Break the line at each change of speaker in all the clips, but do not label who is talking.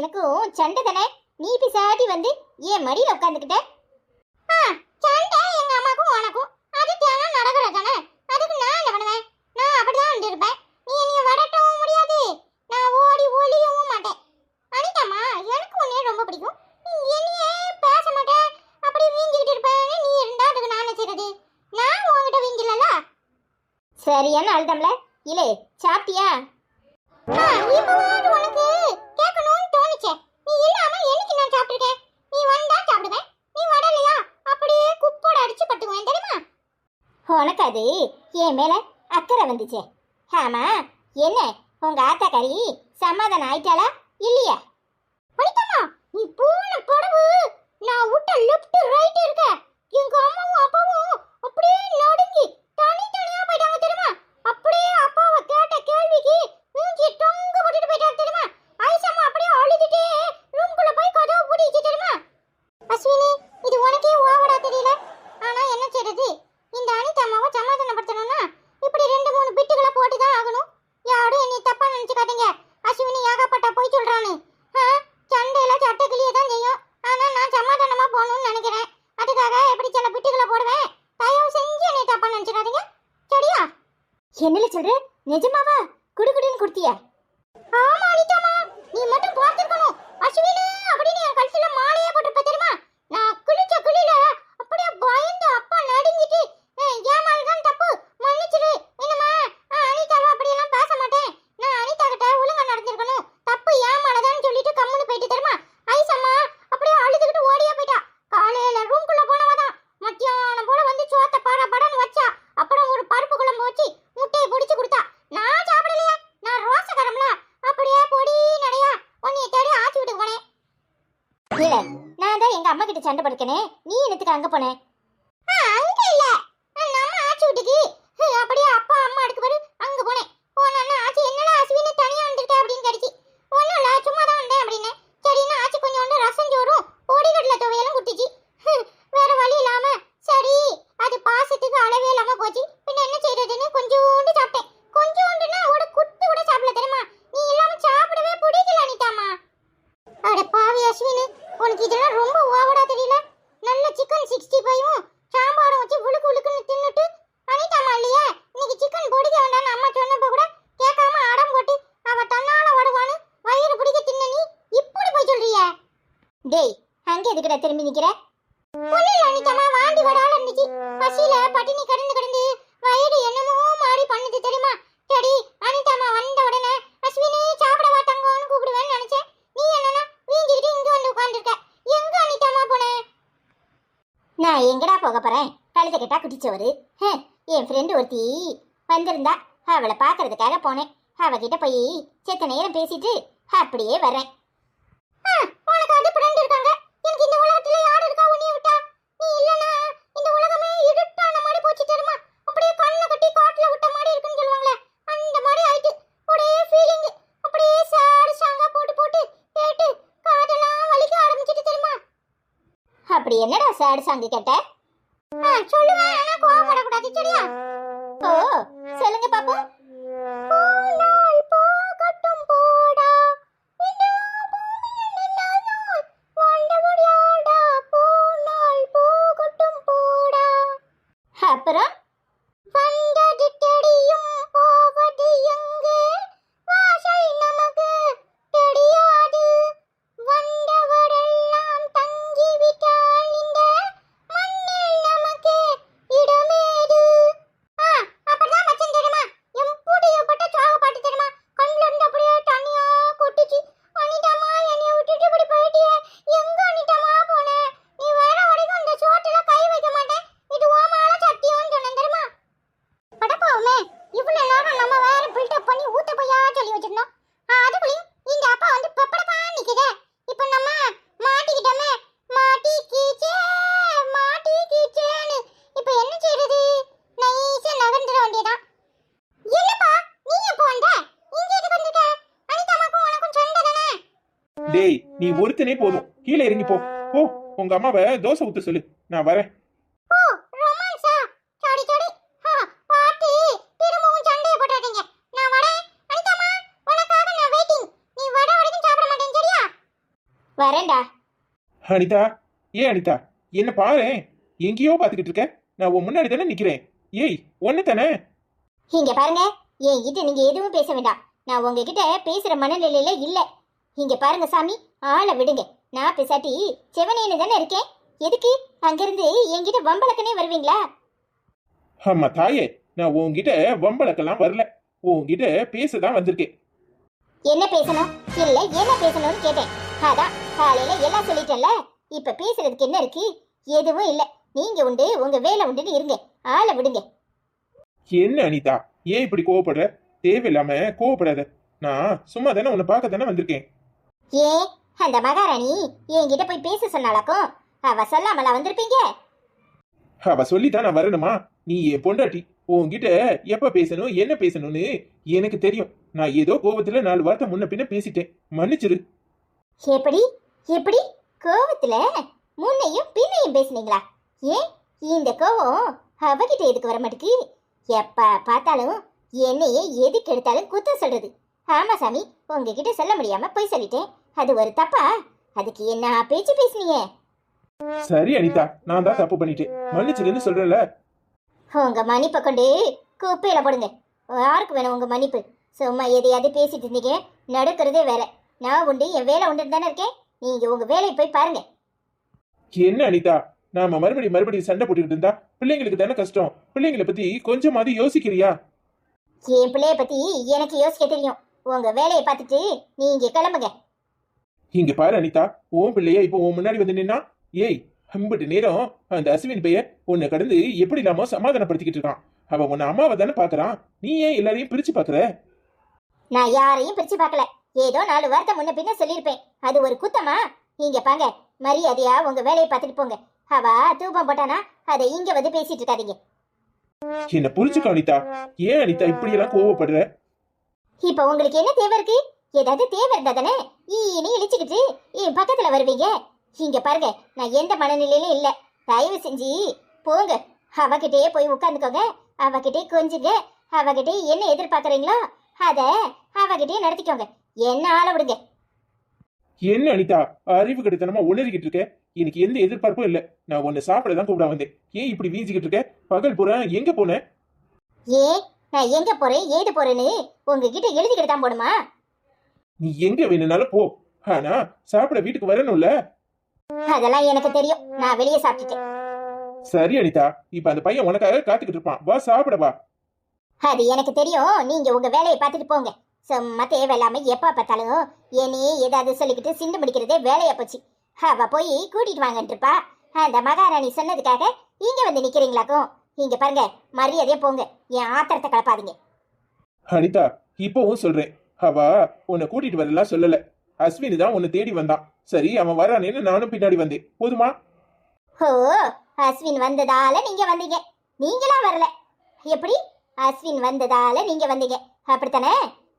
எனக்கும் சண்டை தானே. நீ பிசாடி வந்து என் மடியில உட்காந்துக்கிட்ட. சண்டை எங்க அம்மாக்கும் உனக்கும் அது தியானம் நடக்கிறது தானே. அதுக்கு நான் என்ன பண்ணுவேன்? நான் அப்படிதான் வந்து இருப்பேன். நீ என்னைய வடட்டவும் முடியாது, நான் ஓடி ஒளியவும் மாட்டேன். அனிதாம்மா, எனக்கு உன்னைய ரொம்ப பிடிக்கும். நீ என்னையே பேச மாட்டேன், அப்படி வீங்கிக்கிட்டு இருப்பேன்னு நீ இருந்தா அதுக்கு நான் செய்யறது. நான் உன்கிட்ட வீங்கிலல. சரியான அழுதம்ல. இல்லே சாப்பிட்டியா? இப்போவாது உனக்கு கேட்கணும்னு தோணுச்சே. நீ இல்லாம என்னைக்கு நான் சாப்பிட்டுருக்கேன்? நீ வந்தா சாப்பிடுவேன், நீ வரலையா அப்படியே குப்போட அடிச்சு பட்டுக்குவேன் தெரியுமா? உனக்கு அது என் மேல அக்கறை வந்துச்சே. ஆமா, என்ன உங்க ஆத்தாக்காரி சமாதானம் ஆயிட்டாளா இல்லையா? படித்தம்மா, நீ போன படவு நான் விட்ட லெஃப்ட் ரைட் இருக்க எங்க அம்மாவும் அப்பாவும் அப்படியே நடுங்கி தனித்தனியா போயிட்டாங்க தெரியுமா? அப்படியே அப்பாவை கேட்ட கேள்விக்கு மூஞ்சி தொங்க போட்டுட்டு போயிட்டாங்க தெரியுமா? ஐசம்மா அப்படியே அழுதுட்டே ரூம்குள்ள போய் கதவு பூட்டிச்சு தெரியுமா? அஸ்வினி, இது உனக்கே ஓவரா தெரியல. ஆனா என்ன செய்யறது? இந்த அனிதாமாவை சமாதானப்படுத்தணும்னா இப்படி 2-3 பிட்டுகளை போட்டுதான் ஆகணும். யாரும் என்னை தப்பா நினைச்சுக்காதீங்க. அஸ்வினி ஏகப்பட்ட போய் சொல்றானு. சண்டையில சட்டக்கிளியே தான் செய்யும். ஆனா நான் சமாதானமா போகணும்னு நினைக்கிறேன். அதுக்காக எப்படி சில பிட்டுகளை போடுவேன். தயவு செஞ்சு என்னை தப்பா நினைச்சுக்காதீங்க, சரியா? என்னல சொல்ற? நிஜமாவா? குடுகுடுன்னு குடுத்தியா? ஆமா அனிதாமா, நீ மட்டும் பார்த்திருக்கணும். அஸ்வினி அப்படின்னு என் கழுத்துல மாலையே போட்டுருப்ப தெரியுமா? நான் குளிச்ச குளியில அப்படியே பயந்து அப்பா நடுங்கிட்டு ஏமால்தான் தப்பு மன்னிச்சிரு, இனிமே அனிதாவை அப்படியெல்லாம் பேச மாட்டேன், நான் அனிதா கிட்ட ஒழுங்கா நடந்திருக்கணும், தப்பு ஏமாலதான்னு சொல்லிட்டு கம்முன்னு போயிட்டு தெரியுமா? ஐசம்மா அப்படியே அழுதுகிட்டு ஓடியே போயிட்டா. காலையில ரூம்குள்ள போனவதான் மத்தியானம் போல வந்து சோத்த படன்னு வச்சா. அப்புறம் ஒரு பருப்பு குழம்பு வச்சு முட்டையை பிடிச்சு கொடுத்தா. நான் சாப்பிடலையே, நான் ரோசகரம்ல. அப்படியே பொடி நடையா உன்னைய தேடி ஆச்சி விட்டு போனேன். இல்ல, நான் தான் எங்க அம்மா கிட்ட சண்டை படுக்கனே. நீ என்னத்துக்கு அங்க போனே? அங்க இல்ல, நம்ம ஆச்சி வீட்டுக்கு அப்படியே அப்பா அம்மா அடுக்கு பாரு அங்க போனேன். போனா ஆச்சி என்னடா அஸ்வினி தனியா வந்துட்ட அப்படின்னு கேட்டுச்சு. ஒண்ணும் இல்ல, சும்மா தான் வந்தேன் அப்படின்னு. சரின்னு ஆச்சி கொஞ்சோண்டு ரசம் சோறும் பொடிகடலை துவையலும் குட்டிச்சு. வேற வழி இல்லாம சரி அது பாசத்துக்கு அளவே இல்லாம போச்சு, பின்ன என்ன செய்யறதுன்னு கொஞ்சோண்டு சாப்பிட்டேன். கொஞ்சோண்டுன்னா ஒரு குத்து கூட சாப்பிடல தெரியுமா? நீ இல்லாம சாப்பிடவே பிடிக்கல அனிதாமா. அட பாவி அஸ்வினி, உனக்கு இதெல்லாம் ரொம்ப ஓவரா தெரியல? நல்ல சிக்கன் 65ம் சாம்பாரும் வச்சு உளுக்கு உளுக்குன்னு தின்னுட்டு அனிதாமா இல்லையே இன்னைக்கு சிக்கன் பொடிக்க வேண்டாம்னு அம்மா சொன்னப்ப கூட கேட்காம அடம் போட்டு அவ தன்னால வருவான்னு வயிறு பிடிக்க தின்ன நீ இப்படி போய் சொல்றியே. டேய், அங்க எதுக்குடா திரும்பி நிக்கிற? ஒண்ணு அனிதாமா, வாண்டி வரால இருந்துச்சு. பசியில பட்டினி கிடந்து கிடந்து வயிறு என்னமோ மாறி பண்ணுது தெரியுமா? சரி அனிதாமா வந்த உடனே அஸ்வினி சாப்பிட வா தங்கன்னு கூப்பிடுவேன்னு நினைச்சேன். நீ என்னன்னா வீங்கிட்டு இங்க வந்து உட்கார்ந்துருக்க. எங்க அனிதாமா போனே? நான் எங்கடா போக போறேன்? கழுத கேட்டா குட்டிச்சோறு. என் ஃப்ரெண்டு ஒருத்தி வந்திருந்தா, அவளை பாக்குறதுக்காக போனேன். அவகிட்ட போய் செத்த நேரம் பேசிட்டு அப்படியே வரேன். உனக்கு வந்து ஃப்ரெண்ட் இருக்காங்க. எனக்கு இந்த உலகத்துல யாரு இருக்கா உன்னைய விட்டா? நீ இல்லனா இந்த உலகமே இருட்டான மாதிரி போச்சு தெரியுமா? அப்படியே கண்ணை கட்டி காட்டுல விட்ட மாதிரி இருக்குன்னு சொல்லுவாங்களே, அந்த மாதிரி ஆயிட்டு. ஒரே ஃபீலிங். அப்படியே சாடு சாங்கா போட்டு போட்டு கேட்டு காதெல்லாம் வலிக்க ஆரம்பிச்சிட்டு தெரியுமா? அப்படி என்னடா சாடு சாங்கு கேட்ட? சொல்லுவேன், ஆனா கோவப்படக்கூடாது சரியா? ஓ சொல்லுங்க பாப்போம். போனால் போகட்டும் போடா, இந்த பூமியில் எல்லாரும் வாழ முடியாதா, போனால் போகட்டும் போடா. அப்புறம் வந்தது தெரியும் போவது எங்கு, வாசல் நமக்கு தெரியாது, வந்தவரெல்லாம் தங்கிவிட்டால் இந்த மண்ணில் நமக்கு இடமேது. அப்படிதான் மச்சன் தெரியுமா? எப்படிப்பட்ட சோக பாட்டு தெரியுமா? கண்ணுல இருந்து அப்படியே தனியா கொட்டுச்சு. அனிதாமா என்னைய விட்டுட்டு இப்படி போயிட்டியே, எங்க அனிதாமா போன? நீ வர வரைக்கும் இந்த சோட்டுல கை வைக்க மாட்டேன், இது ஓமால சத்தியம்னு சொன்னேன் தெரியுமா? படப்பாவுமே, இவ்வளவு நேரம் நம்ம வேற பில்டப் பண்ணி ஊத்த போயா சொல்லி வச்சிருந்தோம். அதுக்குள்ளயும் இந்த அப்பா வந்து பெப்படப்பா நிக்குதே. இப்ப நம்ம மாட்டிக்கிட்டோமே, மாட்டிக்கிச்சே மாட்டிக்கிச்சேன்னு இப்ப என்ன செய்யறது? நைஸா நகர்ந்துட வேண்டியதான். என்னப்பா நீ எப்போ வந்த? இங்க எதுக்கு வந்திருக்க? அனிதாமாக்கும் உனக்கும் சண்டை தானே?
டேய், நீ ஒருத்தனே போதும், கீழே இறங்கி போ. போ, உங்க அம்மாவை தோசை ஊத்த சொல்லு, நான் வரேன்.
ஓ ரொமான்ஸா? சரி சரி. பாத்து திரும்பவும் சண்டைய போடாதீங்க. நான் வரேன். அனிதாமா, உனக்காக நான் வெயிட்டிங். நீ வர வரைக்கும் சாப்பிட மாட்டேன் சரியா? வரேன்டா.
அனிதா, ஏன் அனிதா, என்ன பாரு, எங்கேயோ பாத்துக்கிட்டு இருக்க. நான் உன் முன்னாடி தானே நிக்கிறேன். ஏய், ஒண்ணு தானே.
இங்க பாருங்க, என்கிட்ட நீங்க எதுவும் பேச வேண்டாம். நான் உங்ககிட்ட பேசுற மனநிலையில இல்ல. இங்க பாருங்க சாமி, ஆளை விடுங்க. நான் பேசாட்டி செவனேன்னு தானே இருக்கேன். எதுக்கு அங்கிருந்து என்கிட்ட வம்பளக்கனே வருவீங்களா?
ஆமா தாயே, நான் உன்கிட்ட வம்பளக்கெல்லாம் வரல. உன்கிட்ட பேசதான் வந்திருக்கேன்.
என்ன பேசணும் இல்ல என்ன பேசணும்னு கேட்டேன். அதான் காலையில எல்லாம் சொல்லிட்டேன்ல. இப்ப பேசுறதுக்கு என்ன இருக்கு? எதுவும் இல்ல. நீங்க உண்டு உங்க வேலை உண்டுன்னு இருங்க. ஆளை விடுங்க.
என்ன அனிதா, ஏன் இப்படி கோவப்படுற? தேவையில்லாம கோவப்படாத. நான் சும்மா தானே உன்னை பார்க்க தானே வந்திருக்கேன்.
ஏன் அந்த மகாராணி என்கிட்ட போய் பேச சொன்னாலாக்கும்? அவ சொல்லாமலா வந்திருப்பீங்க?
அவ சொல்லித்தான் நான் வரணுமா? நீ என் பொண்டாட்டி. உன்கிட்ட எப்ப பேசணும் என்ன பேசணும்னு எனக்கு தெரியும். நான் ஏதோ கோபத்துல 4 வார்த்தை முன்ன பின்ன பேசிட்டேன், மன்னிச்சிரு.
எப்படி எப்படி கோவத்துல முன்னையும் பின்னையும் பேசுனீங்களா? ஏன் இந்த கோவம் அவகிட்ட எதுக்கு வர மாட்டேக்கு? எப்ப பார்த்தாலும் என்னையே எதுக்கு எடுத்தாலும் குத்தம் சொல்றது. ஆமா சாமி, உங்ககிட்ட சொல்ல முடியாம போய் சொல்லிட்டேன். அது ஒரு தப்பா? அதுக்கு என்ன பேச்சு பேசுனீங்க?
சரி அனிதா, நான் தான் தப்பு பண்ணிட்டேன், மன்னிச்சிருன்னு சொல்றேன்ல.
உங்க மன்னிப்பை கொண்டு குப்பையில போடுங்க. யாருக்கு வேணும் உங்க மன்னிப்பு? சும்மா எதையாவது பேசிட்டு இருந்தீங்க, நடக்கிறதே வேற. நான் உண்டு என் வேலை உண்டுன்னு தானே இருக்கேன். நீங்க உங்க வேலையை போய் பாருங்க.
என்ன அனிதா, நாம மறுபடியும் சண்டை போட்டுக்கிட்டு இருந்தா பிள்ளைங்களுக்கு தானே கஷ்டம். பிள்ளைங்களை பத்தி கொஞ்சமாவது யோசிக்கிறியா?
என் பிள்ளைய பத்தி எனக்கு யோசிக்க தெரியும். உங்க வேலையை பார்த்துட்டு நீங்க கிளம்புங்க.
இங்க பாரு அனிதா, உன் பிள்ளைய இப்போ உன் முன்னாடி வந்து நின்னா, ஏய் அம்பிட்டு நேரம் அந்த அஸ்வின் பைய உன்னை கடந்து எப்படி இல்லாம சமாதானப்படுத்திக்கிட்டு இருக்கான். அவன் உன்னை அம்மாவை தானே பாக்குறான். நீ ஏன் எல்லாரையும் பிரிச்சு பாக்குற?
நான் யாரையும் பிரிச்சு பார்க்கல. ஏதோ 4 வார்த்தை முன்ன பின்ன சொல்லியிருப்பேன். அது ஒரு குத்தமா? நீங்க பாங்க, மரியாதையா உங்க வேலையை பார்த்துட்டு போங்க. அவ தூபம் போட்டானா அதை இங்க வந்து பேசிட்டு இருக்காதீங்க.
என்ன புரிச்சுக்க அனிதா. ஏன் அனிதா இப்படி எல்லாம் கோவப்படுற?
இப்ப உங்களுக்கு என்ன தேவை இருக்கு? ஏதாவது தேவை இருந்தா தானே ஈனி இழிச்சுக்கிட்டு என் பக்கத்துல வருவீங்க. இங்க பாருங்க, நான் எந்த மனநிலையிலும் இல்ல. தயவு செஞ்சு போங்க. அவகிட்டயே போய் உட்காந்துக்கோங்க. அவகிட்டே கொஞ்சுங்க. அவகிட்டே என்ன எதிர்பார்க்கறீங்களோ அத அவகிட்டே நடத்திக்கோங்க. என்ன ஆள விடுங்க.
என்ன அனிதா, அறிவு கெடுத்தனமா உளறிக்கிட்டு இருக்க. எனக்கு எந்த எதிர்பார்ப்பும் இல்ல. நான் உன்னை சாப்பிட தான் கூப்பிட வந்தேன். ஏன் இப்படி வீஞ்சிக்கிட்டு இருக்க? பகல் பூரா எங்க போன?
ஏன் நான் எங்க போறேன் ஏது போறேன்னு உங்ககிட்ட எழுதிக்கிட்டு தான் போடுமா?
நீ எங்க வேணும்னாலும் போ, ஆனா சாப்பிட வீட்டுக்கு வரணும்ல.
அதெல்லாம் எனக்கு தெரியும். நான் வெளியே சாப்பிட்டுட்டேன்.
சரி அனிதா, இப்ப அந்த பையன் உனக்காக காத்துக்கிட்டு இருப்பான். வா சாப்பிட வா.
அது எனக்கு தெரியும். நீங்க உங்க வேலையை பார்த்துட்டு போங்க. சும்மா தேவையில்லாம எப்ப பார்த்தாலும் என்னையே ஏதாவது சொல்லிக்கிட்டு சிண்டு முடிக்கிறதே வேலையா போச்சு. அவ போய் கூட்டிட்டு வாங்கன்னு இருப்பா. அந்த மகாராணி சொன்னதுக்காக இங்க வந்து நிக்கிறீங்களாக்கும்? இங்க பாருங்க, மரியாதையா போங்க. என் ஆத்திரத்தை கலப்பாதீங்க.
அனிதா, இப்பவும் சொல்றேன், அவ உன்னை கூட்டிட்டு வரலாம் சொல்லல. அஸ்வின் தான் உன்னை தேடி வந்தான். சரி, அவன் வரானேன்னு நானும் பின்னாடி வந்தேன். போதுமா?
ஓ, அஸ்வின் வந்ததால நீங்க வந்தீங்க. நீங்களா வரல. எப்படி? அஸ்வின் வந்ததால நீங்க வந்தீங்க, அப்படித்தானே?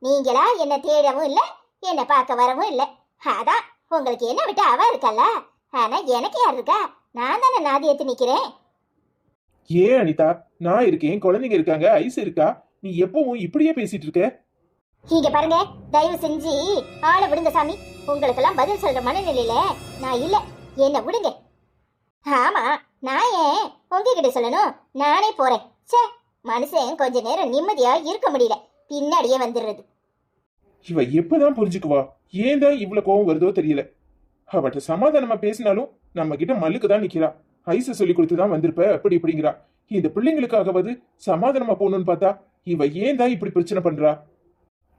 நீங்களா என்ன தேடவும் இல்ல, என்ன பார்க்க வரவும் இல்ல. அதான் உங்களுக்கு என்ன விட்டு அவ இருக்கல்ல. ஆனா எனக்கு யார் இருக்கா? நான் தானே நாதி எடுத்து நிக்கிறேன்.
ஏன் அனிதா, நான் இருக்கேன், குழந்தைங்க இருக்காங்க, ஐஸ் இருக்கா. நீ எப்பவும் இப்படியே பேசிட்டு இருக்க?
இங்க பாருங்க, தயவு செஞ்சு ஆளை விடுங்க சாமி. உங்களுக்கெல்லாம் பதில் சொல்ற மனநிலையில நான் இல்ல. என்ன விடுங்க. ஆமா, நான் ஏன் உங்ககிட்ட சொல்லணும்? நானே போறேன். சே, மனுஷன் கொஞ்ச நேரம் நிம்மதியா இருக்க முடியல, பின்னாடியே வந்துடுறது.
இவ எப்பதான் புரிஞ்சுக்குவா? ஏன் தான் இவ்வளவு கோவம் வருதோ தெரியல. அவட்ட சமாதானமா பேசினாலும் நம்ம கிட்ட மல்லுக்கு தான் நிக்கிறா. ஐச சொல்லி கொடுத்துதான் வந்திருப்ப அப்படி இப்படிங்கிறா. இந்த பிள்ளைங்களுக்காகவது சமாதானமா போகணும்னு பார்த்தா இவ ஏன் தான் இப்படி பிரச்சனை பண்றா?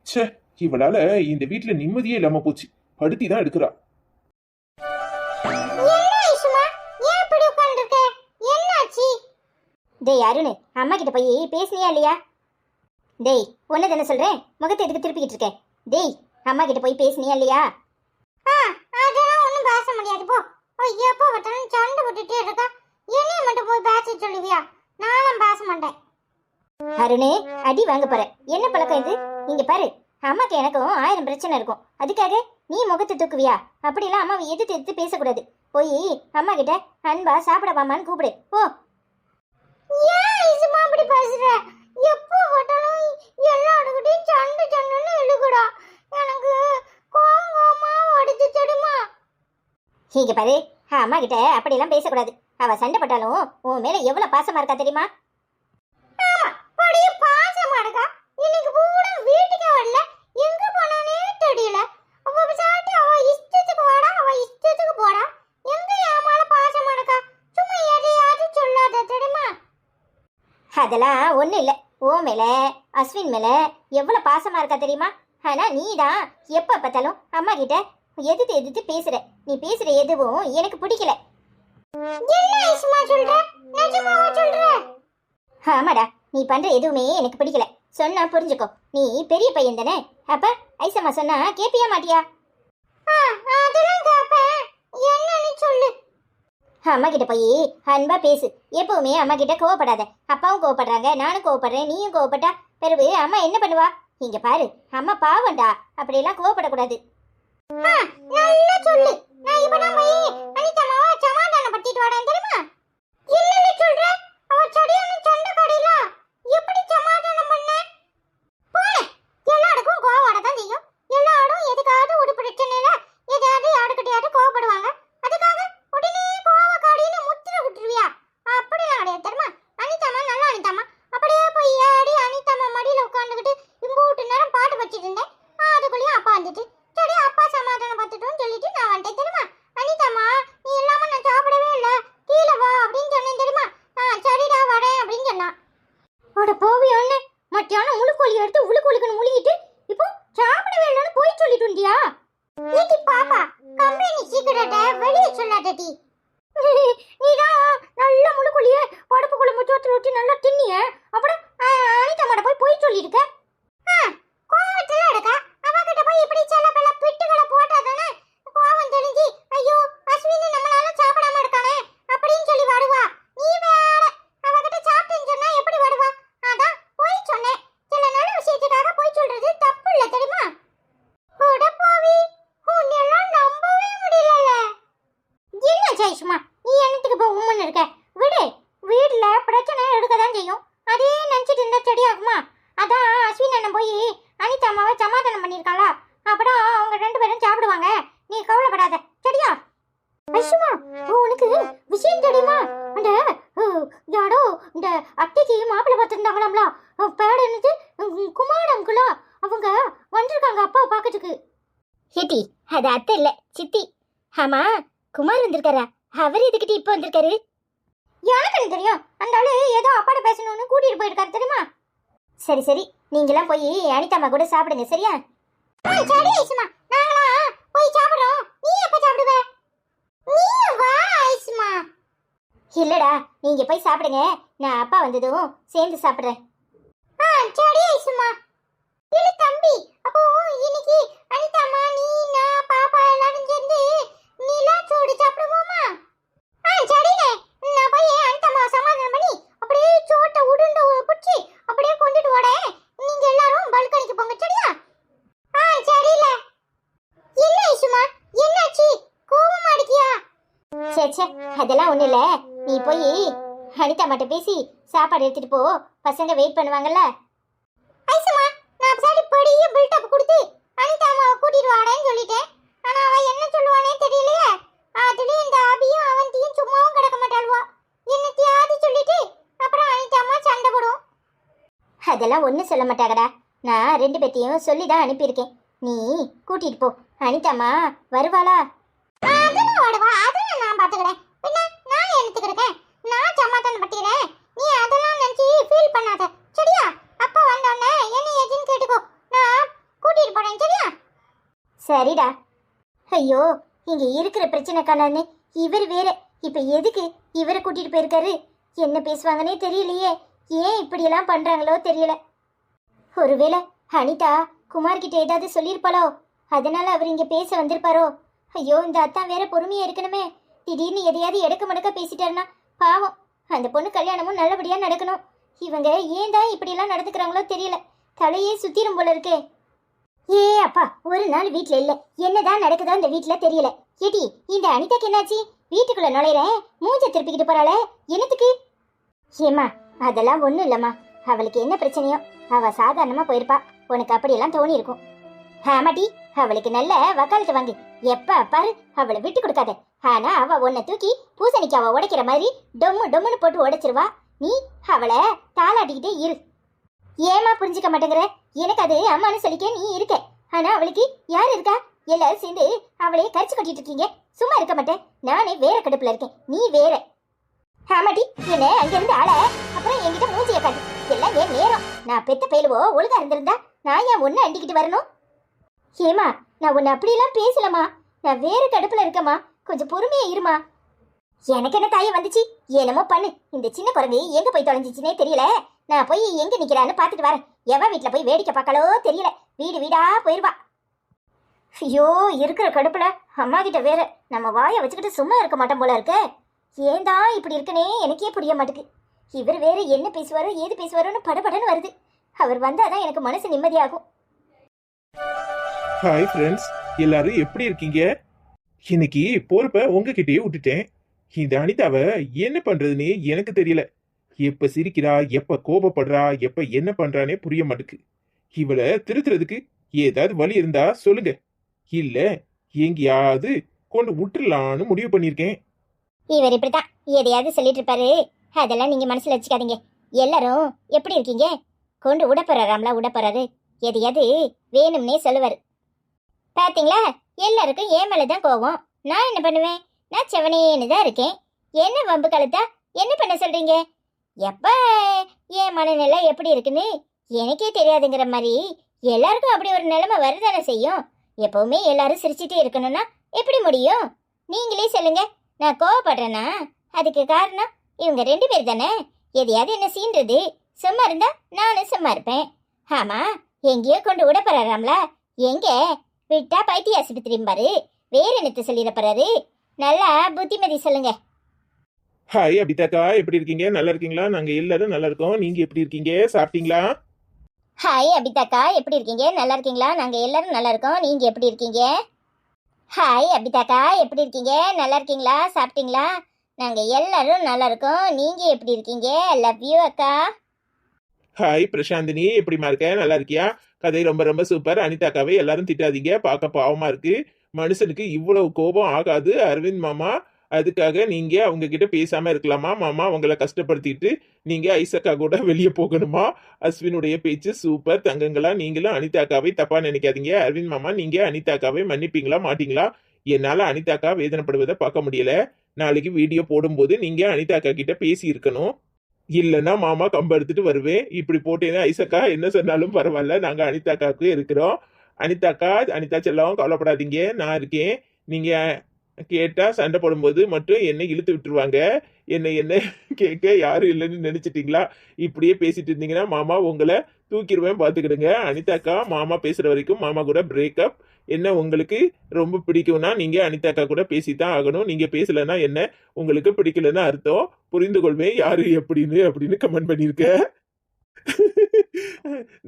ச்சே, இவளால இந்த வீட்டுல நிம்மதியே இல்லாம போச்சு. படுத்தி தான் எடுக்கிறா.
டேய் அருண், அம்மா கிட்ட போய் பேசுனியா இல்லையா? டேய், ஒன்னு தானே சொல்றேன், முகத்தை எதுக்கு திருப்பிக்கிட்டு இருக்க? டேய், அம்மா கிட்ட போய் பேசுனியா இல்லையா? அதெல்லாம் ஒண்ணும் பேச முடியாது போ. எப்போ வட்டாலும் சண்டை போட்டுட்டே இருக்கா. என்னைய மட்டும் போய் பேச சொல்லுவியா? நானும் பேச மாட்டேன். அருணே, அடி வாங்க போற. என்ன பழக்கம் இது? இங்க பாரு, அம்மாக்கு எனக்கும் 1000 பிரச்சனை இருக்கும். அதுக்காக நீ முகத்தை தூக்குவியா? அப்படிலாம் அம்மாவை எதிர்த்து எதிர்த்து பேசக்கூடாது. போய் அம்மா கிட்ட அன்பா சாப்பிட வாமான்னு கூப்பிடு போ. ஏன் இசுமா அப்படி பேசுற? எப்போ வட்டாலும் எல்லாருக்கிட்டையும் சண்டை சண்டைன்னு இழுக்குடா. எனக்கு கோவமா வடிச்சு செடுமா. இங்க பாரு, அம்மா கிட்ட அப்படியெல்லாம் பேசக்கூடாது. அவ சண்டை பட்டாலும் உன் மேல எவ்வளவு பாசமா இருக்கா தெரியுமா? ஆமா, அப்படியே பாசமா இருக்கா. இன்னைக்கு பூரா வீட்டுக்கே வரல, எங்க போனானே தெரியல. அவ சாட்டி அவ இஷ்டத்துக்கு வாடா, அவ இஷ்டத்துக்கு போடா. எங்க என் மேல பாசமா இருக்கா? சும்மா எதையாவது சொல்லாத தெரியுமா? அதெல்லாம் ஒண்ணு இல்ல. உன் மேல அஸ்வின் மேல எவ்வளவு பாசமா இருக்கா தெரியுமா? ஆனா நீ தான் எப்ப பார்த்தாலும் அம்மா கிட்ட எதிர்த்து எதிர்த்து பேசுற. நீ பேசுற எதுவும் எனக்கு பிடிக்கல. என்ன ஐசுமா சொல்ற? நிஜமாவா சொல்ற? ஆமாடா, நீ பண்ற எதுவுமே எனக்கு பிடிக்கல. சொன்னா புரிஞ்சுக்கோ. நீ பெரிய பையன் தானே. அப்ப ஐசம்மா சொன்னா கேப்பியா மாட்டியா? அதெல்லாம் கேப்பேன். என்னன்னு சொல்லு. அம்மா கிட்ட போய் அன்பா பேசு. எப்பவுமே அம்மா கிட்ட கோவப்படாத. அப்பாவும் கோவப்படுறாங்க, நானும் கோவப்படுறேன், நீயும் கோவப்பட்டா பிறகு அம்மா என்ன பண்ணுவா? இங்க பாரு, அம்மா பாவண்டா. அப்படியெல்லாம் கோவப்படக்கூடாது. நல்லா சொல்லு. நான் இப்பதான் போய் அனிதாமாவை சமாதானப்படுத்திட்டு வரேன் தெரியுமா? இல்ல சொல்ற, அவ சரியான சண்டை கடையில எப்படி சமாதானம் பண்ண? போல எல்லாருக்கும் கோவம் வரதான் செய்யும். எல்லாரும் எதுக்காவது ஒரு பிரச்சனையில எதையாவது யாருக்கிட்டையாவது கோவப்படுவாங்க. அதுக்காக உடனே கோவக்காடின்னு முத்திர விட்டுருவியா? அப்படிலாம் கிடையாது தெரியுமா? அனிதாமா நல்லா அனிதாமா அப்படியே போய் ஏடி அனிதாமா மடியில உட்காந்துக்கிட்டு இம்பூட்டு நேரம் பாட்டு வச்சிட்டு இருந்தேன். அதுக்குள்ளேயும் அப்பா வந்துட்டு சரி அப்பா சமாதானம் பார்த்துட்டோம்னு சொல்லிட்டு நான் வந்துட்டேன் தெரியுமா? அனிதாமா நீ இல்லாம நான் சாப்பிடவே இல்ல, கீழே வா அப்படின்னு சொன்னேன் தெரியுமா? சரிடா வரேன் அப்படின்னு சொன்னான். அட போவி ஒண்ணு, மத்தியானம் முழுக்கோழி எடுத்து உளுக்கோழிக்குன்னு முழுகிட்டு இப்போ சாப்பிடவே இல்லைன்னு போய் சொல்லிட்டு வந்தியா? ஏடி பாப்பா, கம்பெனி சீக்கிரட்ட வெளியே சொல்லாதடி. நீதான் நல்ல முழுக்கோழிய படுப்பு குழம்பு சோத்துல ஊற்றி நல்லா தின்னிய, அப்புறம் அனிதாமாட்ட போய் சொல்லிருக்க. கோவத்துல இருக்கா. அவகிட்ட போய் இப்படி செல்ல பல பிட்டுகளை போட்டாதானே கோவம் தெளிஞ்சு ஐயோ அஸ்வினி நம்மளால சாப்பிடாம இருக்கானே அப்படின்னு சொல்லி வருவா. நீ வேற அவகிட்ட சாப்பிட்டேன்னு சொன்னா எப்படி வருவா? அதான் போய் சொன்னேன். சில நல்ல விஷயத்துக்காக போய் சொல்றது தப்பு இல்ல தெரியுமா? போட போவி, உன்னெல்லாம் நம்பவே முடியல. என்ன ஜெயசுமா, நீ என்னத்துக்கு இப்போ உம்மன் இருக்க? விடு, வீட்டுல பிரச்சனை எடுக்கதான் செய்யும். அதே நினைச்சிட்டு இருந்தா சரியாகுமா? அதான் அஸ்வின் அண்ணன் போய் அனிதா அம்மாவை சமாதானம் பண்ணிருக்காளா, அப்புறம் அவங்க 2 பேரும் சாப்பிடுவாங்க. நீ கவலைப்படாத சரியா? ஐசுமா, உனக்கு விஷயம் தெரியுமா? அந்த யாரோ இந்த அத்தைக்கு மாப்பிள்ளை பார்த்துருந்தாங்களாம்ல, பேர் என்னது குமாரங்களா, அவங்க வந்திருக்காங்க அப்பாவை பார்க்கறதுக்கு. ஹேட்டி, அது அத்தை இல்ல சித்தி. ஆமா, குமார் வந்திருக்காரா? அவர் எதுக்கிட்டு இப்போ வந்திருக்காரு? எனக்கு தெரியும். அந்த ஆளு ஏதோ அப்பாட பேசணும்னு கூட்டிட்டு போயிருக்காரு தெரியுமா? சரி சரி, நீங்களாம் போய் அனிதாமா கூட சாப்பிடுங்க சரியா? சரி ஐசுமா, நாங்களா போய் சாப்பிடுறோம். நீ எப்ப சாப்பிடுவ? நீ வா ஐசுமா. இல்லடா, நீங்க போய் சாப்பிடுங்க, நான் அப்பா வந்ததும் சேர்ந்து சாப்பிடுறேன். சரி ஐசுமா. இல்ல தம்பி, அப்போ இன்னைக்கு அனிதாமா நீ நான் பாப்பா எல்லாரும் சேர்ந்து நிலா சோறு சாப்பிடுவோமா? சரிண்ணே, நான் போய் அனிதாமா சமாதானம் பண்ணி அப்படியே சோட்டை உருண்டை பிடிச்சி அப்படியே கொண்டுட்டு வரேன். நீங்க எல்லாரும் பல்கனிக்கு போங்க சரியா? சரியில்ல. என்ன ஐசுமா, என்னாச்சு? கோவமா இருக்கியா? சே அதெல்லாம் ஒண்ணு இல்ல. நீ போய் அனிதா மட்டும் பேசி சாப்பாடு எடுத்துட்டு போ, பசங்க வெயிட் பண்ணுவாங்கல்ல. ஐசுமா, நான் சரி பெரிய பில்டப் கொடுத்து அனிதா அம்மாவை கூட்டிட்டு வாடேன்னு சொல்லிட்டேன். ஆனா அவ என்ன சொல்லுவானே தெரியலையே. அதுல இந்த அபியும் அவந்தியும் சும்மாவும் கிடக்க மாட்டாள்வா. என்னத்தையாவது சொல்லிட்டு அப்புறம் அனிதா அம்மா சண்டை போடும். அதெல்லாம் ஒன்றும் சொல்ல மாட்டாங்கடா. நான் 2 பேத்தையும் சொல்லி தான் அனுப்பியிருக்கேன். நீ கூட்டிட்டு போ. அனிதாம்மா வருவாளா? அதெல்லாம் வருவா, அதெல்லாம் நான் பார்த்துக்கிறேன். பின்ன நான் எடுத்துக்கிறேன், நான் சமாதானம் பட்டிக்கிறேன். நீ அதெல்லாம் நினச்சி ஃபீல் பண்ணாத சரியா? அப்பா வந்தோடனே என்ன ஏதுன்னு கேட்டுக்கோ, நான் கூட்டிட்டு போறேன் சரியா? சரிடா. ஐயோ, இங்க இருக்கிற பிரச்சனை காணான்னு இவர் வேற இப்ப எதுக்கு இவரை கூட்டிட்டு போயிருக்காரு? என்ன பேசுவாங்கன்னே தெரியலையே. ஏன் இப்படியெல்லாம் பண்றாங்களோ தெரியல. ஒருவேளை அனிதா குமார்கிட்ட ஏதாவது சொல்லியிருப்பாளோ, அதனால அவர் இங்க பேச வந்திருப்பாரோ? ஐயோ, இந்த அத்தா வேற பொறுமையா இருக்கணுமே. திடீர்னு எதையாவது எடுக்க மடக்க பேசிட்டாருன்னா பாவம். அந்த பொண்ணு கல்யாணமும் நல்லபடியா நடக்கணும். இவங்க ஏன் தான் இப்படியெல்லாம் நடந்துக்கிறாங்களோ தெரியல. தலையே சுத்திரும் போல இருக்கே. ஏ அப்பா, ஒரு நாள் வீட்டுல இல்ல, என்னதான் நடக்குதோ இந்த வீட்டுல தெரியல. ஏடி, இந்த அனிதாக்கு என்னாச்சு? வீட்டுக்குள்ள நுழையிறேன் மூஞ்ச திருப்பிக்கிட்டு போறாளே, என்னத்துக்கு? ஏமா, அதெல்லாம் ஒண்ணும் இல்லம்மா. அவளுக்கு என்ன பிரச்சனையோ அவ சாதாரணமா போயிருப்பா. உனக்கு அப்படியெல்லாம் தோணி இருக்கும். ஆமாட்டி, அவளுக்கு நல்ல வக்காலத்து வாங்கு. எப்ப பாரு அவளை விட்டு கொடுக்காத. ஆனா அவ உன்னை தூக்கி பூசணிக்காவை உடைக்கிற மாதிரி டொம்மு டொம்முன்னு போட்டு உடைச்சிருவா. நீ அவளை தாளாட்டிக்கிட்டே இரு. ஏமா புரிஞ்சுக்க மாட்டேங்கிற? எனக்கு அது அம்மானு சொல்லிக்க நீ இருக்க, ஆனா அவளுக்கு யார் இருக்கா? எல்லாரும் சேர்ந்து அவளையே கரிச்சு கட்டிட்டு இருக்கீங்க. சும்மா இருக்க மாட்டேன். நானே வேற கடுப்புல இருக்கேன், நீ வேற. ஆமாடி, என்ன அங்கிருந்து ஆள அப்புறம் என்கிட்ட மூஞ்சிய காட்டு. எல்லாம் ஏன் நேரம். நான் பெத்த பேலுவோ ஒழுங்கா இருந்திருந்தா நான் ஏன் ஒன்னு அண்டிக்கிட்டு வரணும்? ஏமா, நான் உன்னை அப்படியெல்லாம் பேசலமா. நான் வேற கடுப்புல இருக்கமா, கொஞ்சம் பொறுமையா இருமா. எனக்கு என்ன தாயே வந்துச்சு, என்னமோ பண்ணு. இந்த சின்ன குரங்கு எங்க போய் தொலைஞ்சிச்சுனே தெரியல. நான் போய் எங்க நிக்கிறான்னு பாத்துட்டு வரேன். எவன் வீட்டுல போய் வேடிக்கை பார்க்கலோ தெரியல. வீடு வீடா போயிருவா. ஐயோ, இருக்கிற கடுப்புல அம்மா கிட்ட வேற நம்ம வாயை வச்சுக்கிட்டு சும்மா இருக்க மாட்டோம் போல இருக்கு. ஏன்டா இப்படி இருக்குனே எனக்கே புரிய மாட்டேங்குது. இவர் வேற என்ன பேசுவாரோ ஏது பேசுவாரோன்னு படபடன்னு வருது. அவர் வந்தாதான் எனக்கு மனசு நிம்மதியாகும்.
ஹாய் ஃப்ரெண்ட்ஸ், எல்லாரும் எப்படி இருக்கீங்க? இன்னைக்கு பொறுப்பை உங்ககிட்டயே விட்டுட்டேன். இந்த அனிதாவை என்ன பண்றதுன்னே எனக்கு தெரியல. எப்ப சிரிக்கிறா, எப்ப கோபப்படுறா, எப்ப என்ன பண்றானே புரிய மாட்டுக்கு. இவளை திருத்துறதுக்கு ஏதாவது வழி இருந்தா சொல்லுங்க, இல்ல எங்கேயாவது கொண்டு விட்டுலான்னு முடிவு பண்ணிருக்கேன்.
இவர் இப்படித்தான் எதையாவது சொல்லிட்டு இருப்பாரு. அதெல்லாம் நீங்க மனசுல வச்சுக்காதீங்க. எல்லாரும் எப்படி இருக்கீங்க? கொண்டு உடப்போறாராம்ல, உடப்போறாரு. எதையாவது வேணும்னே சொல்லுவாரு. பாத்தீங்களா, எல்லாருக்கும் ஏன் மேலதான் கோவம். நான் என்ன பண்ணுவேன்? நான் செவனேன்னு தான் இருக்கேன். என்ன வம்பு கழுத்தா என்ன பண்ண சொல்றீங்க? எப்ப என் மனநிலை எப்படி இருக்குன்னு எனக்கே தெரியாதுங்கிற மாதிரி எல்லாருக்கும் அப்படி ஒரு நிலைமை வருதானே செய்யும். எப்பவுமே எல்லாரும் சிரிச்சுட்டே இருக்கணும்னா எப்படி முடியும்? நீங்களே சொல்லுங்க. நான் கோவப்படுறேன்னா அதுக்கு காரணம் இவங்க 2 பேர் தானே. எதையாவது என்ன சீன்றது. சும்மா இருந்தா நானும் சும்மா இருப்பேன். ஆமா, எங்கேயோ கொண்டு விட போறாராம்ல. எங்க விட்டா பைத்திய ஆஸ்பத்திரிம்பாரு. வேற என்னத்தை சொல்லிட போறாரு? நல்லா புத்திமதி சொல்லுங்க.
ஹாய் அபிதாக்கா, எப்படி இருக்கீங்க? நல்லா இருக்கீங்களா? நாங்க எல்லாரும் நல்லா இருக்கோம். நீங்க எப்படி இருக்கீங்க? சாப்பிட்டீங்களா?
ஹாய் அபிதாக்கா, எப்படி இருக்கீங்க? நல்லா இருக்கீங்களா? நாங்க எல்லாரும் நல்லா இருக்கோம். நீங்க எப்படி இருக்கீங்க? ஹாய் அபிதாக்கா, எப்படி இருக்கீங்க? நல்லா இருக்கீங்களா? சாப்பிட்டீங்களா? நாங்க எல்லாரும் நல்லா இருக்கோம். நீங்க எப்படி இருக்கீங்க? லவ் யூ அக்கா.
ஹாய் பிரசாந்தினி, எப்படிமா இருக்க? நல்லா இருக்கியா? கதை ரொம்ப ரொம்ப சூப்பர். அனிதாக்காவை எல்லாரும் திட்டாதீங்க, பார்க்க பாவமா இருக்கு. மனுஷனுக்கு இவ்வளவு கோபம் ஆகாது அரவிந்த் மாமா. அதுக்காக நீங்க அவங்க கிட்ட பேசாம இருக்கலாமா மாமா? உங்களை கஷ்டப்படுத்திட்டு நீங்க ஐசக்கா கூட வெளியே போகணுமா? அஸ்வினுடைய பேச்சு சூப்பர் தங்கங்களா. நீங்களும் அனிதாக்காவை தப்பா நினைக்காதீங்க. அரவிந்த் மாமா, நீங்க அனிதாக்காவை மன்னிப்பீங்களா மாட்டீங்களா? என்னால அனிதாக்கா வேதனைப்படுவதை பார்க்க முடியல. நாளைக்கு வீடியோ போடும்போது நீங்க அனிதாக்கா கிட்ட பேசி இருக்கணும். இல்லைன்னா மாமா கம்பு எடுத்துட்டு வருவேன். இப்படி போட்டேன்னா ஐசக்கா என்ன சொன்னாலும் பரவாயில்ல, நாங்க அனிதாக்காவுக்கு இருக்கிறோம். அனிதாக்கா, அனிதா செல்லம் கவலைப்படாதீங்க, நான் இருக்கேன். நீங்க கேட்டா சண்டை போடும்போது மட்டும் என்னை இழுத்து விட்டுருவாங்க. என்ன கேட்க யாரும் இல்லைன்னு நினைச்சிட்டீங்களா? இப்படியே பேசிட்டு இருந்தீங்கன்னா மாமா உங்களை தூக்கிடுவேன், பார்த்துக்கிடுங்க. அனிதாக்கா மாமா பேசுற வரைக்கும் மாமா கூட பிரேக்கப். என்ன உங்களுக்கு ரொம்ப பிடிக்கும்னா நீங்க அனிதாக்கா கூட பேசித்தான் ஆகணும். நீங்க பேசலன்னா என்ன உங்களுக்கு பிடிக்கலன்னு அர்த்தம். புரிந்து கொள்வேன் யாரு அப்படின்னு கமெண்ட் பண்ணிருக்க.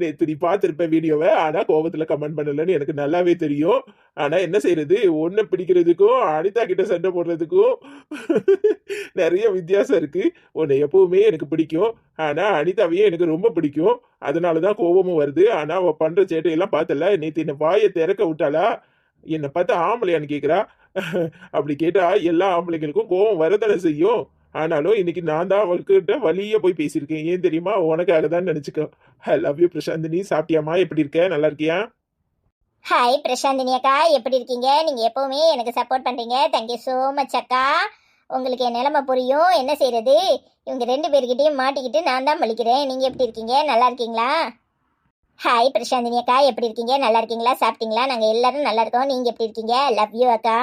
நேத்து நீ பார்த்திருப்ப வீடியோவை, ஆனா கோபத்துல கமெண்ட் பண்ணலன்னு எனக்கு நல்லாவே தெரியும். ஆனா என்ன செய்யறது, ஒன்ன பிடிக்கிறதுக்கும் அனிதா கிட்ட சண்டை போடுறதுக்கும் நிறைய வித்தியாசம் இருக்கு. உன்னை எப்பவுமே எனக்கு பிடிக்கும், ஆனா அனிதாவையும் எனக்கு ரொம்ப பிடிக்கும். அதனாலதான் கோபமும் வருது. ஆனா அவ பண்ற சேட்டையெல்லாம் பார்த்தல. நேத்து என்ன வாயை திறக்க விட்டாளா? என்னை பார்த்து ஆம்பளையான்னு கேக்குறா. அப்படி கேட்டா எல்லா ஆம்பளைங்களுக்கும் கோபம் வரதானே செய்யும். ஆனாலும் இன்னைக்கு நான் தான் அவள்கிட்ட வழியே போய் பேசியிருக்கேன். ஏன் தெரியுமா? உனக்காக தான் நினைச்சுக்கோ. I love you Prasanthini. சாப்பிட்டியாமா? எப்படி இருக்க? நல்லா இருக்கியா?
ஹாய் பிரசாந்தினி அக்கா, எப்படி இருக்கீங்க? நீங்க எப்பவுமே எனக்கு சப்போர்ட் பண்றீங்க. தேங்க்யூ ஸோ மச் அக்கா. உங்களுக்கு என் நிலைமை புரியும். என்ன செய்யறது, இவங்க 2 பேர்கிட்டையும் மாட்டிக்கிட்டு நான் தான் வலிக்கிறேன். நீங்க எப்படி இருக்கீங்க? நல்லா இருக்கீங்களா? ஹாய் பிரசாந்தினி அக்கா, எப்படி இருக்கீங்க? நல்லா இருக்கீங்களா? சாப்பிட்டீங்களா? நாங்க எல்லாரும் நல்லா இருக்கோம். நீங்க எப்படி இருக்கீங்க? லவ் யூ அக்கா.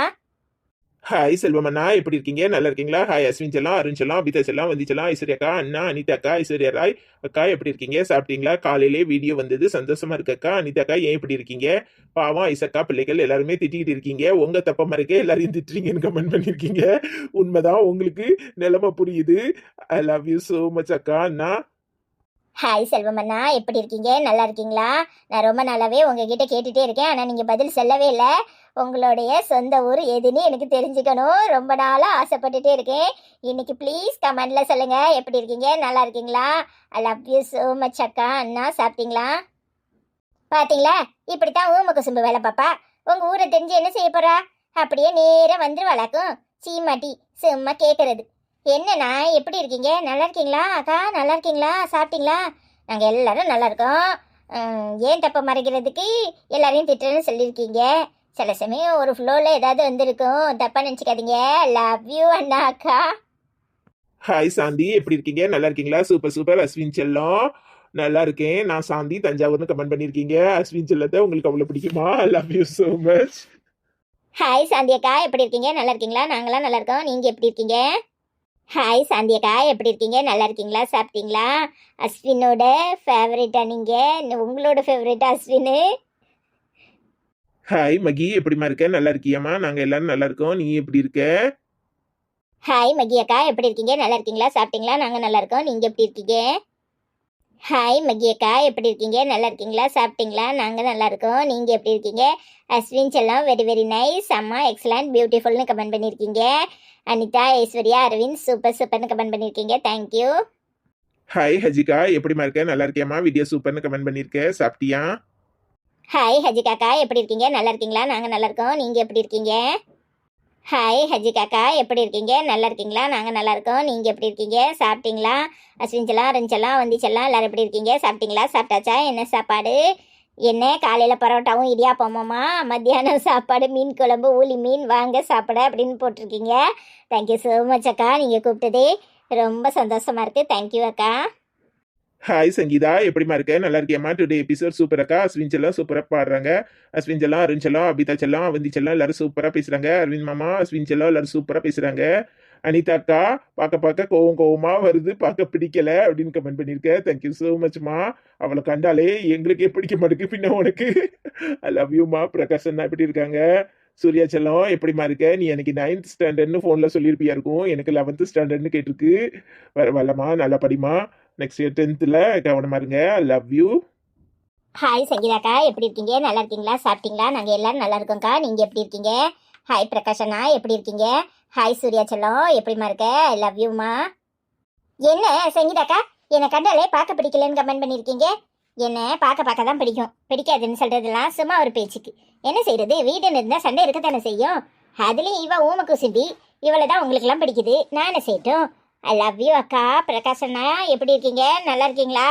ஹாய் செல்வமண்ணா, எப்படி இருக்கீங்க? நல்லா இருக்கீங்களா? ஹாய் அஸ்வின் செல்லாம், அருண் செல்லாம், அபிதா செல்லாம், வந்தி செல்லாம், ஐஸ்வர்யாக்கா, அண்ணா, அனிதா அக்கா, ஐஸ்வர்யா ராய் அக்கா, எப்படி இருக்கீங்க? சாப்பிட்டீங்களா? காலையிலே வீடியோ வந்தது, சந்தோஷமா இருக்கக்கா. அனிதா அக்கா, ஏன் எப்படி இருக்கீங்க? பாவம் ஐசக்கா பிள்ளைகள் எல்லாருமே திட்டிக்கிட்டு இருக்கீங்க. உங்க தப்பமா இருக்கே எல்லாரையும் திட்டுறீங்கன்னு கமெண்ட் பண்ணிருக்கீங்க. உண்மைதான், உங்களுக்கு நிலைமை புரியுது. ஐ லவ் யூ சோ மச் அக்கா. அண்ணா
ஹாய் செல்வமண்ணா, எப்படி இருக்கீங்க? நல்லா இருக்கீங்களா? நான் ரொம்ப நாளாவே உங்ககிட்ட கேட்டுட்டே இருக்கேன், ஆனால் நீங்கள் பதில் சொல்லவே இல்லை. உங்களுடைய சொந்த ஊர் எதுன்னு எனக்கு தெரிஞ்சுக்கணும். ரொம்ப நாளாக ஆசைப்பட்டுட்டே இருக்கேன். இன்னைக்கு ப்ளீஸ் கமெண்ட்ல சொல்லுங்க, எப்படி இருக்கீங்க? நல்லா இருக்கீங்களா? ஐ லவ் யூ ஸோ மச் அக்கா. அண்ணா சாப்பிட்டீங்களா? பார்த்தீங்களா, இப்படித்தான் ஊம குசும்பு வேலை பாப்பா. உங்கள் ஊரை தெரிஞ்சு என்ன செய்ய போறா? அப்படியே நேராக வந்துருவாளாக்கும். சீமாட்டி சும்மா கேட்கறது. என்னண்ணா எப்படி இருக்கீங்க? நல்லா இருக்கீங்களா அக்கா? நல்லா இருக்கீங்களா? சாப்பிட்டீங்களா? நாங்கள் எல்லாரும் நல்லா இருக்கோம். ஏன் தப்ப மறைக்கிறதுக்கு எல்லாரையும் திட்டுறேன்னு சொல்லியிருக்கீங்க. சில சமயம் ஒரு ஃப்ளோவில் ஏதாவது வந்திருக்கும், தப்பாக நினச்சிக்காதீங்க. லவ் யூ அண்ணா அக்கா.
ஹாய் சாந்தி, எப்படி இருக்கீங்க? நல்லா இருக்கீங்களா? Super super. அஸ்வின் செல்லம், நல்லா இருக்கேன். நான் சாந்தி, தஞ்சாவூர்னு கமெண்ட் பண்ணியிருக்கீங்க. அஸ்வின் செல்லத்தை உங்களுக்கு அவ்வளோ பிடிக்குமா? Love you so much.
Hi சாந்தியக்கா, எப்படி இருக்கீங்க? நல்லா இருக்கீங்களா? நாங்களாம் நல்லா இருக்கோம். நீங்கள் எப்படி இருக்கீங்க? ஹாய் சாந்தியக்கா, எப்படி இருக்கீங்க? நல்லா இருக்கீங்களா? சாப்பிட்டீங்களா? அஸ்வினோட ஃபேவரட்டா நீங்கள்? உங்களோட ஃபேவரட்டா அஸ்வின்?
ஹாய் மகி, எப்படிமா இருக்க? நல்லா இருக்கியாம்மா? நாங்கள் எல்லாரும் நல்லா இருக்கோம். நீ எப்படி இருக்க?
ஹாய் மகி அக்கா, எப்படி இருக்கீங்க? நல்லா இருக்கீங்களா? சாப்பிட்டீங்களா? நாங்கள் நல்லா இருக்கோம். நீங்கள் எப்படி இருக்கீங்க? ஹாய் மகி அக்கா, எப்படி இருக்கீங்க? நல்லா இருக்கீங்களா? சாப்பிட்டீங்களா? நாங்கள் நல்லா இருக்கோம். நீங்கள் எப்படி இருக்கீங்க? அஸ்வின் செல்லம், வெரி வெரி நைஸ், அம்மா எக்ஸலண்ட், பியூட்டிஃபுல்னு கமெண்ட் பண்ணியிருக்கீங்க. அனிதா, ஐஸ்வர்யா, அரவிந்த் சூப்பர் சூப்பர்னு கமெண்ட் பண்ணியிருக்கீங்க. தேங்க்யூ.
ஹாய் ஹஜிகா, எப்படிமா இருக்க? நல்லா இருக்கியாம்மா? வீடியோ சூப்பர்னு கமெண்ட் பண்ணியிருக்கேன். சாப்பிட்டியா?
ஹாய் ஹஜிகாக்கா, எப்படி இருக்கீங்க? நல்லா இருக்கீங்களா? நாங்கள் நல்லா இருக்கோம். நீங்கள் எப்படி இருக்கீங்க? ஹாய் ஹஜிகாக்கா, எப்படி இருக்கீங்க? நல்லா இருக்கீங்களா? நாங்கள் நல்லா இருக்கோம். நீங்கள் எப்படி இருக்கீங்க? சாப்பிட்டீங்களா? அஸ்வின்செல்லாம், ரஞ்செல்லாம், வந்திச்செல்லாம் எல்லாரும் எப்படி இருக்கீங்க? சாப்பிட்டீங்களா? சாப்பிட்டாச்சா? என்ன சாப்பாடு? என்ன காலையில் பரோட்டாவும் இடியாப்பமாம்மா, மத்தியானம் சாப்பாடு மீன் குழம்பு ஊலி மீன் வாங்க சாப்பிட அப்படின்னு போட்டிருக்கீங்க. தேங்க்யூ ஸோ மச் அக்கா, நீங்கள் கூப்பிட்டதே ரொம்ப சந்தோஷமாக இருக்குது. தேங்க்யூ அக்கா.
ஹாய் சங்கீதா, எப்படிமா இருக்க? நல்லா இருக்கியாம்மா? டுடே எபிசோட் சூப்பர் அக்கா. அஸ்வின் செல்லம் சூப்பராக பாடுறாங்க. அஸ்வின் செல்லம், அருண் செல்லம், அபிதா செல்லம், அவந்தி செல்லம் எல்லாரும் சூப்பராக பேசுகிறாங்க. அரவிந்த் மாமா, அஸ்வின் செல்லம் எல்லாரும் சூப்பராக பேசுகிறாங்க. அனிதா அக்கா, பார்க்க கோவமா வருது, பார்க்க பிடிக்கல அப்படின்னு கமெண்ட் பண்ணியிருக்கேன். தேங்க்யூ ஸோ மச்மா. அவளை கண்டாலே எங்களுக்கே பிடிக்க மாட்டேங்குது, பின்ன உனக்கு. ஐ லவ் யூமா. பிரகாஷ் அண்ணா எப்படி இருக்காங்க? சூர்யா செல்லம், எப்படிமா இருக்க? நீ எனக்கு 9th ஸ்டாண்டர்ட்னு ஃபோனில் சொல்லியிருப்பியா இருக்கும், எனக்கு 11th ஸ்டாண்டர்ட்னு கேட்டிருக்கு. வரலம்மா, நல்லா படிமா. நெக்ஸ்ட் இயர் 10th கவனமா இருங்க. Love you.
ஹாய் சங்கீதாக்கா, எப்படி இருக்கீங்க? நல்லா இருக்கீங்களா? சாப்பிட்டீங்களா? நாங்கள் எல்லாரும் நல்லா இருக்கோம்க்கா. நீங்கள் எப்படி இருக்கீங்க? ஹாய் பிரகாஷ் அண்ணா, எப்படி இருக்கீங்க? ஹாய் சூர்யா செல்லம், எப்படிமா இருக்க? ஐ லவ் யூமா. என்ன சங்கீதாக்கா, என்னை கண்டாலே பார்க்க பிடிக்கலன்னு கமெண்ட் பண்ணியிருக்கீங்க. என்ன பார்க்க தான் பிடிக்கும், பிடிக்காதுன்னு சொல்கிறதெல்லாம் சும்மா ஒரு பேச்சுக்கு. என்ன செய்கிறது, வீடுன்னு இருந்தால் சண்டை இருக்கத்தானே செய்யும். அதுலேயும் இவ ஊம குசும்பி, இவளை தான் உங்களுக்கெல்லாம் பிடிக்குது, நான் என்ன செய்யட்டும். ஐ லவ் யூ அக்கா. பிரகாஷ் அண்ணா, எப்படி இருக்கீங்க? நல்லா இருக்கீங்களா?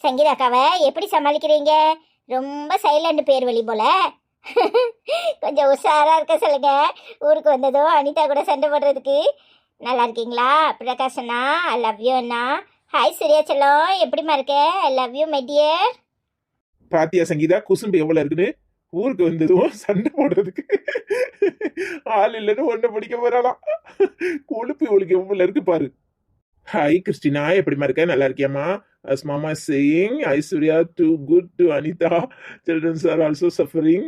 சங்கீதா அக்காவை எப்படி சமாளிக்கிறீங்க? ரொம்ப சைலண்ட் பேர் வழி போல. கொஞ்சம் உஷாராக இருக்க சொல்லுங்க. ஊருக்கு வந்ததும் அனிதா கூட சண்டை போடுறதுக்கு. நல்லா இருக்கீங்களா பிரகாஷ் அண்ணா? ஐ லவ் யூ அண்ணா. ஹாய் சூர்யா செல்லம், எப்படிமா இருக்க? I love you my dear.
பாத்தியா சங்கீதா, குசும்பு எவ்வளவு இருக்குன்னு? ஊருக்கு வந்ததும் சண்டை போடுறதுக்கு ஆள் இல்லைன்னு ஒன்ன பிடிக்க போறாளாம். கொழுப்பு இவளுக்கு எவ்வளவு இருக்கு பாரு. ஹாய் கிறிஸ்டினா, எப்படிமா இருக்க? நல்லா இருக்கியாமா? As mama is saying, Aishwarya too good to Anita. Children are also suffering.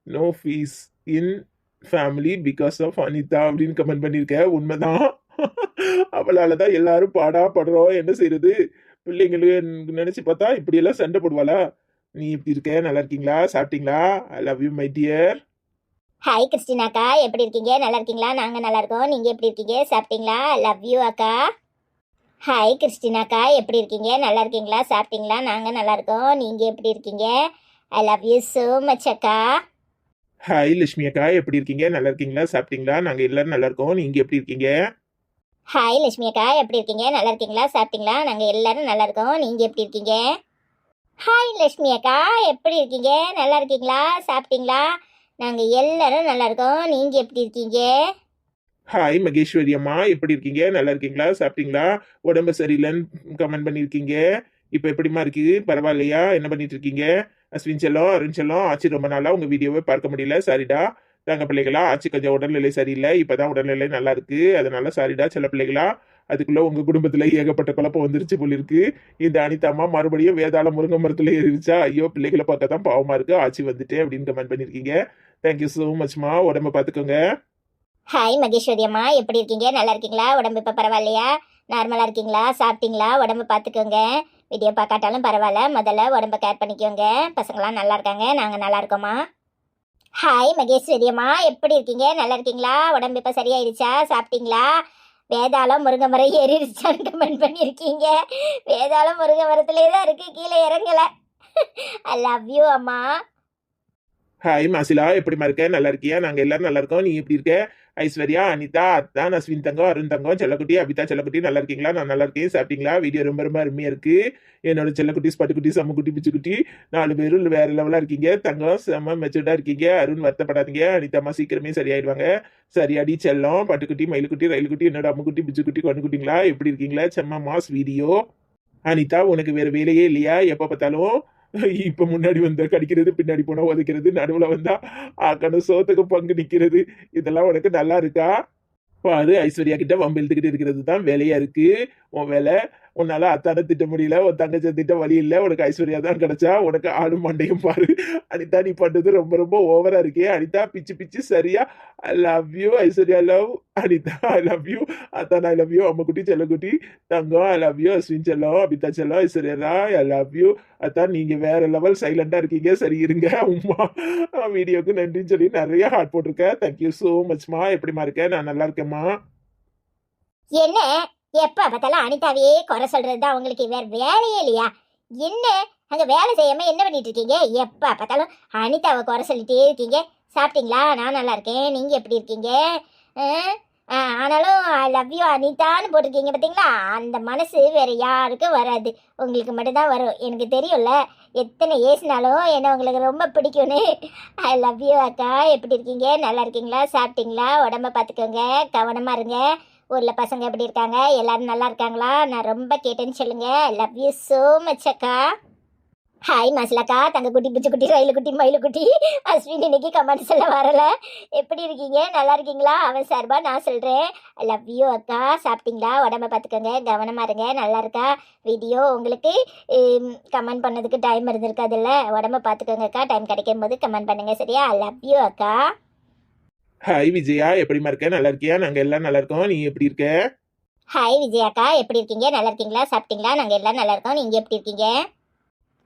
No fees in family because of Anita அப்படின்னு கமெண்ட் பண்ணியிருக்க. உண்மைதான். அவளால தான் எல்லாரும் பாடா படுறோம். என்ன செய்யறது? பிள்ளைங்களுக்கு நினைச்சு பார்த்தா இப்படி எல்லாம் சண்டை போடுவாளா? நீ இப்படி இருக்க? நல்லா இருக்கீங்களா? சாப்பிட்டீங்களா? I love you my dear.
Hi கிறிஸ்டினாக்கா, எப்படி இருக்கீங்க? நல்லா இருக்கீங்களா? நாங்கள் நல்லா இருக்கோம். நீங்கள் எப்படி இருக்கீங்க? சாப்பிட்டீங்களா? ஐ லவ் யூ அக்கா. ஹாய் கிறிஸ்டினாக்கா, எப்படி இருக்கீங்க? நல்லா இருக்கீங்களா? சாப்பிட்டீங்களா? நாங்கள் நல்லா இருக்கோம். நீங்கள் எப்படி இருக்கீங்க? ஐ லவ் யூ ஸோ மச் அக்கா.
ஹாய் லட்சுமி அக்கா, எப்படி இருக்கீங்க? நல்லா இருக்கீங்களா? சாப்பிட்டீங்களா? நாங்க எல்லாரும் நல்லா இருக்கோம். நீங்க எப்படி இருக்கீங்க?
ஹாய் லட்சுமி அக்கா, எப்படி இருக்கீங்க? நல்லா இருக்கீங்களா? சாப்பிட்டீங்களா? நாங்கள் எல்லாரும் நல்லா இருக்கோம். நீங்கள் எப்படி இருக்கீங்க? ஹாய் லட்சுமி அக்கா, எப்படி இருக்கீங்க? நல்லா இருக்கீங்களா? சாப்பிட்டீங்களா? நாங்கள் எல்லாரும் நல்லா இருக்கோம். நீங்கள் எப்படி இருக்கீங்க?
ஹாய் மகேஸ்வரி அம்மா, எப்படி இருக்கீங்க? நல்லா இருக்கீங்களா? சாப்பிட்டீங்களா? உடம்பு சரியில்லைன்னு கமெண்ட் பண்ணியிருக்கீங்க. இப்போ எப்படிமா இருக்கு? பரவாயில்லையா? என்ன பண்ணிட்டு இருக்கீங்க? அஸ்வின் செல்லம், அருண் செல்லம், ஆச்சு ரொம்ப நாளா உங்க வீடியோவை பார்க்க முடியல, சாரிடா. தாங்க பிள்ளைகளா, ஆச்சு கொஞ்சம் உடல்நிலை சரியில்லை, இப்பதான் உடல்நிலை நல்லா இருக்கு, அதனால சாரிடா சில பிள்ளைகளா. அதுக்குள்ள உங்க குடும்பத்துல ஏகப்பட்ட குழப்பம் வந்துருச்சு போல இருக்கு. இந்த அனிதாம்மா மறுபடியும் வேதாள முருங்கை மரத்துல ஏறிடுச்சா? ஐயோ, பிள்ளைகளை பார்க்க தான் பாவமா இருக்கு, ஆச்சு வந்துட்டேன் அப்படின்னு கமெண்ட் பண்ணிருக்கீங்க. தேங்க்யூ ஸோ மச்மா. உடம்ப பாத்துக்கோங்க.
ஹாய் மகேஸ்வரி அம்மா, எப்படி இருக்கீங்க? நல்லா இருக்கீங்களா? உடம்பு இப்போ பரவாயில்லையா? நார்மலாக இருக்கீங்களா? சாப்பிட்டீங்களா? உடம்பு பார்த்துக்கோங்க. வீடியோ பார்க்காட்டாலும் பரவாயில்ல, முதல்ல உடம்ப கேர் பண்ணிக்கோங்க. பசங்களாம் நல்லா இருக்காங்க, நாங்கள் நல்லா இருக்கோம்மா. ஹாய் மகேஸ்வரி அம்மா, எப்படி இருக்கீங்க? நல்லா இருக்கீங்களா? உடம்பு இப்போ சரியாயிடுச்சா? சாப்பிட்டீங்களா? வேதாளம் முருங்கை மரம் ஏறிடுச்சான்னு கமெண்ட் பண்ணியிருக்கீங்க. வேதாளம் முருங்கை மரத்துலேயே தான் இருக்குது, கீழே இறங்கலை. ஐ லவ் யூ அம்மா.
ஹாய் மாசிலா, எப்படிமா இருக்க? நல்லா இருக்கியா? நாங்க எல்லாரும் நல்லா இருக்கோம். நீ எப்படி இருக்க? ஐஸ்வர்யா, அனிதா, அத்தான், அஸ்வின் தங்கம், அருண் தங்கம், செல்லக்குட்டி, அபிதா செல்லக்குட்டி, நல்லா இருக்கீங்களா? நான் நல்லா இருக்கேன். சாப்பிட்டீங்களா? வீடியோ ரொம்ப ரொம்ப அருமையா இருக்கு. என்னோட செல்லக்குட்டி, பட்டுக்குட்டி, சம்முக்குட்டி, பிச்சுக்குட்டி 4 பேரும் வேற லெவலா இருக்கீங்க. தங்கம் செம்ம மெச்சூர்டா இருக்கீங்க. அருண் வருத்தப்படாதீங்க. அனிதாம்மா சீக்கிரமே சரியாயிடுவாங்க. சரியாடி செல்லம், பட்டுக்குட்டி, மயிலுக்குட்டி, ரயிலுக்குட்டி, என்னோட அம்முக்குட்டி, பிச்சுக்குட்டி, கண்ணுக்குட்டிங்களா எப்படி இருக்கீங்களா? செம்ம மாஸ் வீடியோ. அனிதா, உனக்கு வேற வேலையே இல்லையா? எப்ப பார்த்தாலும் இப்ப முன்னாடி வந்தா கடிக்கிறது, பின்னாடி போனா உதைக்கிறது, நடுவுல வந்தா ஆக்கணும் சோத்துக்கு பங்கு நிக்கிறது. இதெல்லாம் உனக்கு நல்லா இருக்கா? பாரு, ஐஸ்வர்யா கிட்ட வம்பு இழுத்துக்கிட்டு இருக்கிறது தான் வேலையா இருக்கு. உன் வேலை. உன்னால அத்தான திட்ட முடியல, உன் தங்கச்ச திட்ட வழி இல்ல. உனக்கு ஐஸ்வர்யா தான் கிடைச்சா. உனக்கு ஆடும் மண்டையும் பாரு. அனிதா, நீ பண்றது ரொம்ப ரொம்ப ஓவரா இருக்கே. அனிதா, பிச்சு பிச்சு சரியா. I love you Aishwarya. Love Anitha. I love you அத்தான். ஐ லவ் யூ அம்முக்குட்டி, செல்லக்குட்டி, தங்கம். ஐ லவ் யூ அஸ்வின் செல்லம், அபிதா செல்லம், ஐஸ்வர்யா. ஐ லவ் யூ அத்தான். நீங்க வேற லெவல் சைலண்டா இருக்கீங்க. சரி இருங்க. உமா வீடியோக்கு நன்றின்னு சொல்லி நிறைய ஹார்ட் போட்டிருக்கேன். தேங்க்யூ சோ மச்மா. எப்படிமா இருக்கேன்? நான் நல்லா இருக்கேம்மா.
என்ன எப்ப பார்த்தாலும் அனிதாவையே குறை சொல்றதுதான் உங்களுக்கு வேற வேலையே இல்லையா? என்ன அங்க வேலை செய்யாம என்ன பண்ணிட்டு இருக்கீங்க? எப்ப பார்த்தாலும் அனிதாவை குறை சொல்லிட்டே இருக்கீங்க. சாப்பிட்டீங்களா? நான் நல்லா இருக்கேன். நீங்க எப்படி இருக்கீங்க? ஆனாலும் ஐ லவ் யூ அனிதான்னு போட்டிருக்கீங்க பார்த்தீங்களா? அந்த மனசு வேற யாருக்கும் வராது, உங்களுக்கு மட்டும்தான் வரும். எனக்கு தெரியும்ல, எத்தனை ஏசினாலும் என்ன உங்களுக்கு ரொம்ப பிடிக்கும்னு. ஐ லவ் யூ அக்கா. எப்படி இருக்கீங்க? நல்லா இருக்கீங்களா? சாப்பிட்டீங்களா? உடம்ப பார்த்துக்கோங்க, கவனமா இருங்க. ஊரில் பசங்க எப்படி இருக்காங்க? எல்லாரும் நல்லா இருக்காங்களா? நான் ரொம்ப கேட்டேன்னு சொல்லுங்க. ஐ லவ் யூ ஸோ மச் அக்கா. ஹாய் மசலக்கா, தங்கக்குட்டி, பிச்சுக்குட்டி, ரயிலுக்குட்டி, மயிலுக்குட்டி. அஸ்வின் இன்னைக்கு கமெண்ட்ஸ் எல்லாம் வரல. எப்படி இருக்கீங்க? நல்லா இருக்கீங்களா? அவன் சார்பா நான் சொல்கிறேன். ஐ லவ் யூ அக்கா. சாப்பிட்டீங்களா? உடம்ப பார்த்துக்கோங்க, கவனமாக இருங்க. நல்லா இருக்கா வீடியோ? உங்களுக்கு கமெண்ட் பண்ணதுக்கு டைம் இருந்திருக்காதுல்ல. உடம்ப பார்த்துக்கோங்க அக்கா. டைம் கிடைக்கும் போது கமெண்ட் பண்ணுங்க, சரியா? ஐ லவ் யூ அக்கா.
ஹாய் விஜயா, எப்படிமா இருக்க? நல்லா இருக்கியா? நாங்க எல்லாம் நல்லா இருக்கோம். நீ எப்படி இருக்க?
ஹாய் விஜயாக்கா, எப்படி இருக்கீங்க? நல்லா இருக்கீங்களா? சாப்பிட்டீங்களா? நாங்கள் எல்லாம் நல்லா இருக்கோம். நீங்கள் எப்படி இருக்கீங்க?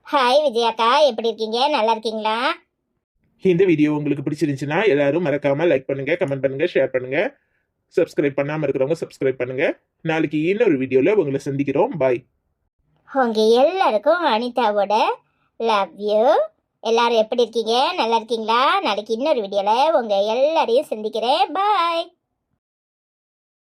ஹாய் விஜயாக்கா, எப்படி இருக்கீங்க? நல்லா இருக்கீங்களா?
இந்த வீடியோ உங்களுக்கு பிடிச்சிருந்துச்சுன்னா எல்லாரும் மறக்காம லைக் பண்ணுங்க, கமெண்ட் பண்ணுங்க, ஷேர் பண்ணுங்க. சப்ஸ்கிரைப் பண்ணாம இருக்கிறவங்க சப்ஸ்கிரைப் பண்ணுங்க. நாளைக்கு இன்னொரு வீடியோல உங்களை சந்திக்கிறோம். பாய்.
உங்க எல்லாருக்கும் அனிதாவோட லவ் யூ. எல்லாரும் எப்படி இருக்கீங்க? நல்லா இருக்கீங்களா? நாளைக்கு இன்னொரு வீடியோல உங்க எல்லாரையும் சந்திக்கிறேன். பாய்.